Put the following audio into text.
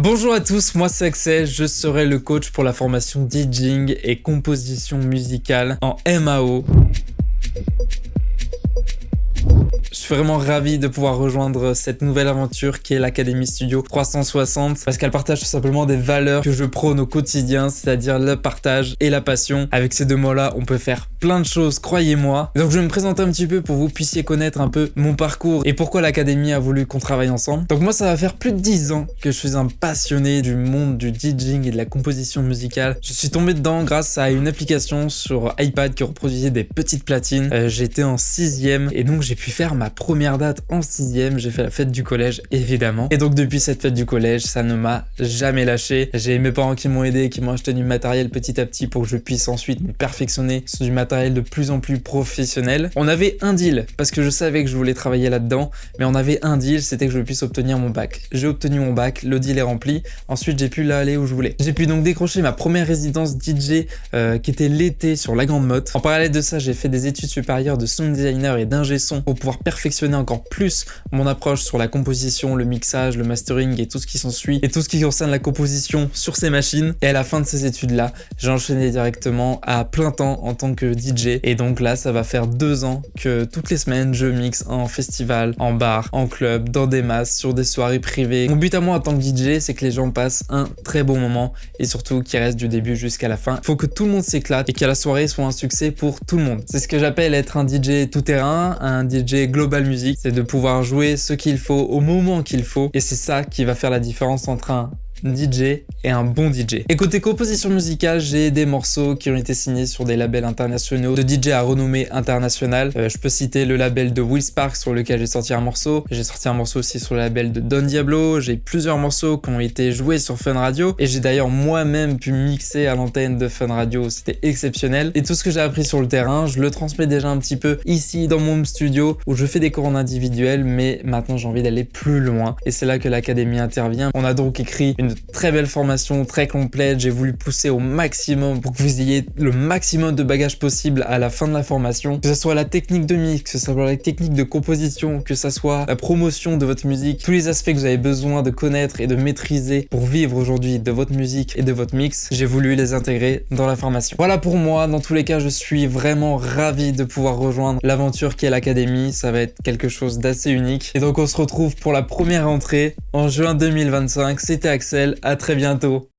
Bonjour à tous, moi c'est Axel, je serai le coach pour la formation DJing et composition musicale en MAO. Je suis vraiment ravi de pouvoir rejoindre cette nouvelle aventure qui est l'Académie Studio 360 parce qu'elle partage tout simplement des valeurs que je prône au quotidien, c'est-à-dire le partage et la passion. Avec ces deux mots-là, on peut faire plein de choses, croyez-moi. Donc je vais me présenter un petit peu pour que vous puissiez connaître un peu mon parcours et pourquoi l'Académie a voulu qu'on travaille ensemble. Donc moi, ça va faire plus de 10 ans que je suis un passionné du monde du DJing et de la composition musicale. Je suis tombé dedans grâce à une application sur iPad qui reproduisait des petites platines. J'étais en 6e et donc j'ai pu faire ma première date en 6e, j'ai fait la fête du collège évidemment. Et donc depuis cette fête du collège, ça ne m'a jamais lâché. J'ai mes parents qui m'ont aidé, qui m'ont acheté du matériel petit à petit pour que je puisse ensuite me perfectionner sur du matériel de plus en plus professionnel. On avait un deal, parce que je savais que je voulais travailler là-dedans, mais on avait un deal, c'était que je puisse obtenir mon bac. J'ai obtenu mon bac, le deal est rempli, ensuite j'ai pu là aller où je voulais. J'ai pu donc décrocher ma première résidence DJ qui était l'été sur la Grande Motte. En parallèle de ça, j'ai fait des études supérieures de sound designer et d'ingé son pour pouvoir perfectionner encore plus mon approche sur la composition, le mixage, le mastering et tout ce qui s'ensuit et tout ce qui concerne la composition sur ces machines. Et à la fin de ces études-là, j'ai enchaîné directement à plein temps en tant que DJ. Et donc là, ça va faire 2 ans que toutes les semaines, je mixe en festival, en bar, en club, dans des masses, sur des soirées privées. Mon but à moi en tant que DJ, c'est que les gens passent un très bon moment et surtout qu'ils restent du début jusqu'à la fin. Il faut que tout le monde s'éclate et que la soirée soit un succès pour tout le monde. C'est ce que j'appelle être un DJ tout-terrain, un DJ global music, c'est de pouvoir jouer ce qu'il faut au moment qu'il faut et c'est ça qui va faire la différence entre un DJ et un bon DJ. Et côté composition musicale, j'ai des morceaux qui ont été signés sur des labels internationaux de DJ à renommée internationale. Je peux citer le label de Will Sparks sur lequel j'ai sorti un morceau. J'ai sorti un morceau aussi sur le label de Don Diablo. J'ai plusieurs morceaux qui ont été joués sur Fun Radio et j'ai d'ailleurs moi-même pu mixer à l'antenne de Fun Radio. C'était exceptionnel. Et tout ce que j'ai appris sur le terrain, je le transmets déjà un petit peu ici dans mon studio où je fais des cours en individuel, mais maintenant j'ai envie d'aller plus loin. Et c'est là que l'Académie intervient. On a donc écrit une très belle formation, très complète. J'ai voulu pousser au maximum pour que vous ayez le maximum de bagages possible à la fin de la formation. Que ce soit la technique de mix, que ce soit la technique de composition, que ce soit la promotion de votre musique, tous les aspects que vous avez besoin de connaître et de maîtriser pour vivre aujourd'hui de votre musique et de votre mix, j'ai voulu les intégrer dans la formation. Voilà pour moi. Dans tous les cas, je suis vraiment ravi de pouvoir rejoindre l'aventure qui est l'Académie. Ça va être quelque chose d'assez unique. Et donc on se retrouve pour la première entrée en juin 2025. C'était Axel. À très bientôt.